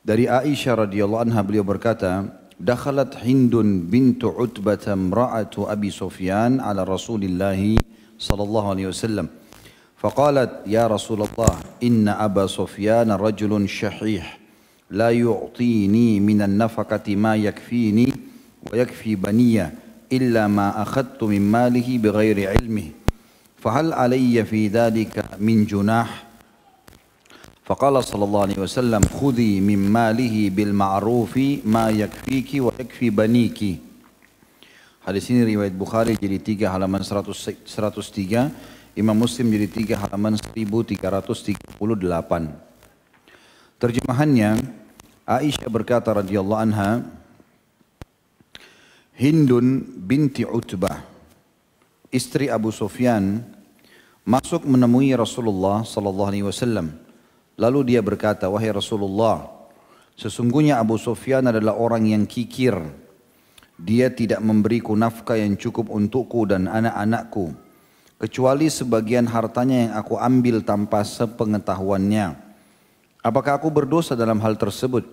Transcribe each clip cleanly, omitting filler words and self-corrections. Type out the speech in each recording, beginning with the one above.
Dari Aisyah radhiyallahu anha beliau berkata, "Dakhalat Hindun bintu Utbah imra'atu Abi Sufyan ala Rasulillah sallallahu alaihi wasallam. فقالت يا رسول الله إن أبا سفيان رجل شحيح لا يعطيني من النفقة ما يكفيني ويكفي بني إلا ما أخذت من ماله بغير علمه فهل علي في ذلك من جناح فقال صلى الله عليه وسلم خذي من ماله بالمعروف ما يكفيك ويكفي بنيك. Hadis ini riwayat Bukhari jadi 3 halaman 103, Imam Muslim jadi 3 halaman 1338. Terjemahannya, Aisyah berkata radhiyallahu anha, Hindun binti Utbah, istri Abu Sufyan, masuk menemui Rasulullah sallallahu alaihi wasallam. Lalu dia berkata, wahai Rasulullah, sesungguhnya Abu Sufyan adalah orang yang kikir. Dia tidak memberiku nafkah yang cukup untukku dan anak-anakku, kecuali sebagian hartanya yang aku ambil tanpa sepengetahuannya. Apakah aku berdosa dalam hal tersebut?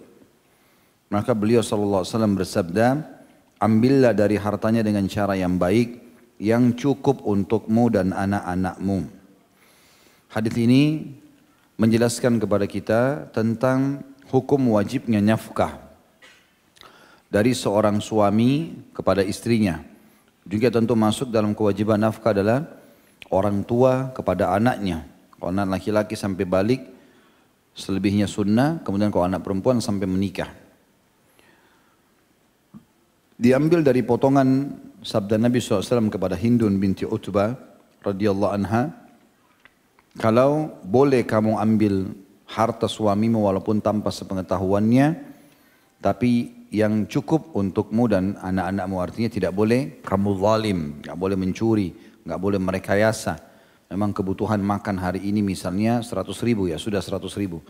Maka beliau sallallahu alaihi wasallam bersabda, ambillah dari hartanya dengan cara yang baik, yang cukup untukmu dan anak-anakmu. Hadis ini menjelaskan kepada kita tentang hukum wajibnya nafkah dari seorang suami kepada istrinya. Juga tentu masuk dalam kewajiban nafkah adalah orang tua kepada anaknya. Kalau anak laki-laki sampai balik, selebihnya sunnah. Kemudian kalau anak perempuan sampai menikah. Diambil dari potongan sabda Nabi SAW kepada Hindun binti Utbah radhiyallahu anha, kalau boleh kamu ambil harta suamimu walaupun tanpa sepengetahuannya, tapi yang cukup untukmu dan anak-anakmu, artinya tidak boleh kamu zalim, tidak boleh mencuri, nggak boleh merekayasa. Memang kebutuhan makan hari ini misalnya 100 ribu, ya sudah 100 ribu.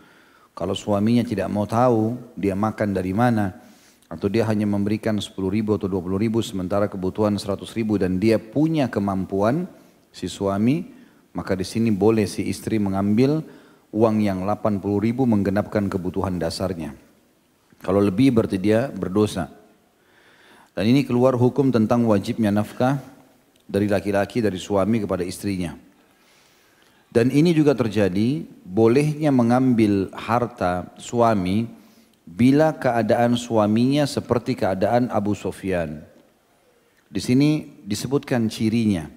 Kalau suaminya tidak mau tahu dia makan dari mana, atau dia hanya memberikan 10 ribu atau 20 ribu sementara kebutuhan 100 ribu dan dia punya kemampuan si suami, maka di sini boleh si istri mengambil uang yang 80 ribu menggenapkan kebutuhan dasarnya. Kalau lebih berarti dia berdosa. Dan ini keluar hukum tentang wajibnya nafkah dari laki-laki, dari suami kepada istrinya. Dan ini juga terjadi, bolehnya mengambil harta suami bila keadaan suaminya seperti keadaan Abu Sufyan. Di sini disebutkan cirinya.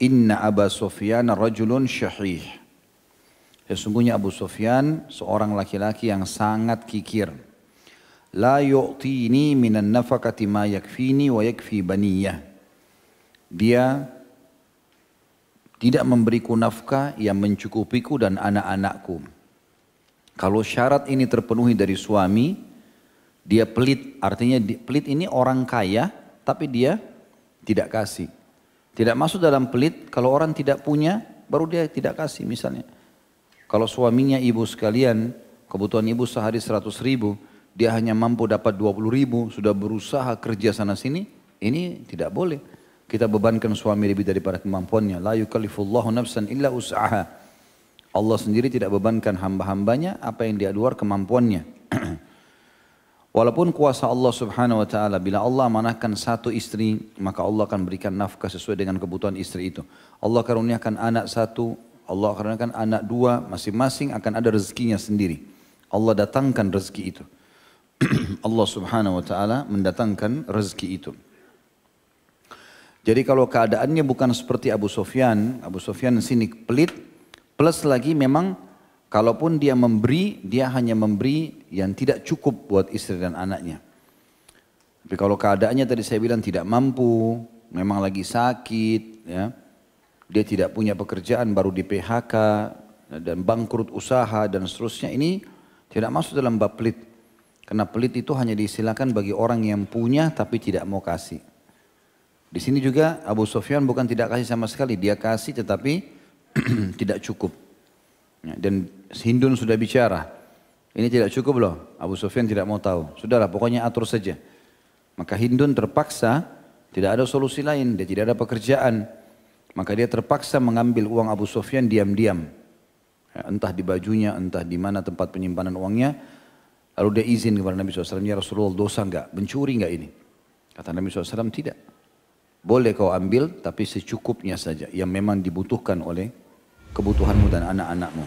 Inna Aba Sufyan rajulun syahih. Sesungguhnya Abu Sufyan seorang laki-laki yang sangat kikir. La yu'tini minan nafaqati ma yakfini wa yakfi baniyah. Dia tidak memberiku nafkah yang mencukupiku dan anak-anakku. Kalau syarat ini terpenuhi dari suami, dia pelit. Artinya pelit ini orang kaya, tapi dia tidak kasih. Tidak masuk dalam pelit, kalau orang tidak punya, baru dia tidak kasih misalnya. Kalau suaminya ibu sekalian, kebutuhan ibu sehari 100 ribu, dia hanya mampu dapat 20 ribu, sudah berusaha kerja sana sini, ini tidak boleh. Kita bebankan suami lebih daripada kemampuannya. La yukallifullahu nafsan illa us'aha. Allah sendiri tidak bebankan hamba-hambanya apa yang di luar kemampuannya. Walaupun kuasa Allah subhanahu wa ta'ala, bila Allah amanahkan satu istri, maka Allah akan berikan nafkah sesuai dengan kebutuhan istri itu. Allah karuniakan anak satu, Allah karuniakan anak dua, masing-masing akan ada rezekinya sendiri. Allah datangkan rezeki itu. Allah subhanahu wa ta'ala mendatangkan rezeki itu. Jadi kalau keadaannya bukan seperti Abu Sufyan di sini pelit, plus lagi memang kalaupun dia memberi, dia hanya memberi yang tidak cukup buat istri dan anaknya. Tapi kalau keadaannya tadi saya bilang tidak mampu, memang lagi sakit, ya, dia tidak punya pekerjaan, baru di PHK dan bangkrut usaha dan seterusnya, ini tidak masuk dalam bab pelit. Karena pelit itu hanya diistilahkan bagi orang yang punya tapi tidak mau kasih. Di sini juga Abu Sufyan bukan tidak kasih sama sekali, dia kasih tetapi tidak cukup. Ya, dan Hindun sudah bicara, ini tidak cukup loh, Abu Sufyan tidak mau tahu. Sudahlah pokoknya atur saja. Maka Hindun terpaksa, tidak ada solusi lain, dia tidak ada pekerjaan. Maka dia terpaksa mengambil uang Abu Sufyan diam-diam. Ya, entah di bajunya, entah di mana tempat penyimpanan uangnya. Lalu dia izin kepada Nabi SAW, ya Rasulullah dosa enggak, mencuri enggak ini? Kata Nabi SAW, tidak. Boleh kau ambil tapi secukupnya saja yang memang dibutuhkan oleh kebutuhanmu dan anak-anakmu.